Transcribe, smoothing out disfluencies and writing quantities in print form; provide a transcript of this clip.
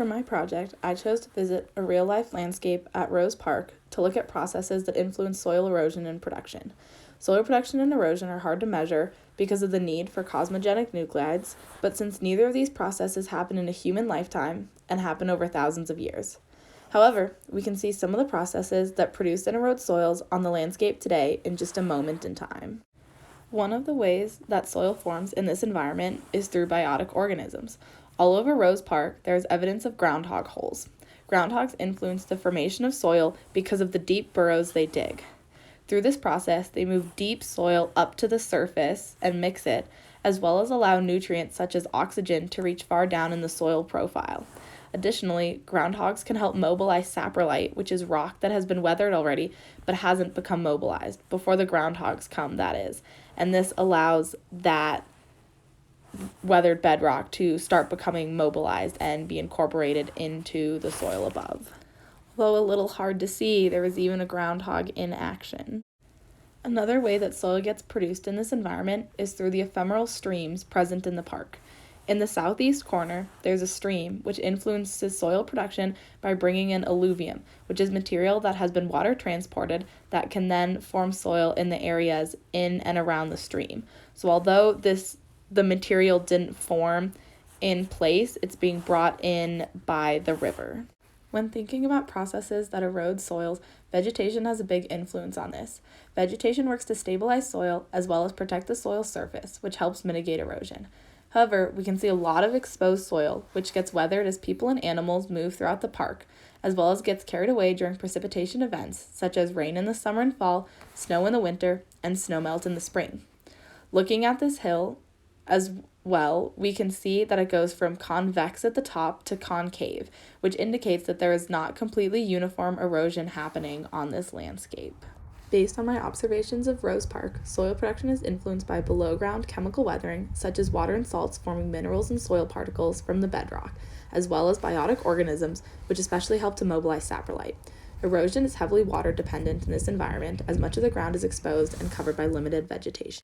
For my project, I chose to visit a real-life landscape at Rose Park to look at processes that influence soil erosion and production. Soil production and erosion are hard to measure because of the need for cosmogenic nuclides, but since neither of these processes happen in a human lifetime and happen over thousands of years. However, we can see some of the processes that produce and erode soils on the landscape today in just a moment in time. One of the ways that soil forms in this environment is through biotic organisms. All over Rose Park, there is evidence of groundhog holes. Groundhogs influence the formation of soil because of the deep burrows they dig. Through this process, they move deep soil up to the surface and mix it, as well as allow nutrients such as oxygen to reach far down in the soil profile. Additionally, groundhogs can help mobilize saprolite, which is rock that has been weathered already but hasn't become mobilized, before the groundhogs come, that is. And this allows that weathered bedrock to start becoming mobilized and be incorporated into the soil above. Although a little hard to see, there was even a groundhog in action. Another way that soil gets produced in this environment is through the ephemeral streams present in the park. In the southeast corner, there's a stream which influences soil production by bringing in alluvium, which is material that has been water transported that can then form soil in the areas in and around the stream. So although the material didn't form in place, it's being brought in by the river. When thinking about processes that erode soils, vegetation has a big influence on this. Vegetation works to stabilize soil as well as protect the soil surface, which helps mitigate erosion. However, we can see a lot of exposed soil, which gets weathered as people and animals move throughout the park, as well as gets carried away during precipitation events, such as rain in the summer and fall, snow in the winter, and snowmelt in the spring. Looking at this hill as well, we can see that it goes from convex at the top to concave, which indicates that there is not completely uniform erosion happening on this landscape. Based on my observations of Rose Park, soil production is influenced by below-ground chemical weathering, such as water and salts forming minerals and soil particles from the bedrock, as well as biotic organisms, which especially help to mobilize saprolite. Erosion is heavily water-dependent in this environment, as much of the ground is exposed and covered by limited vegetation.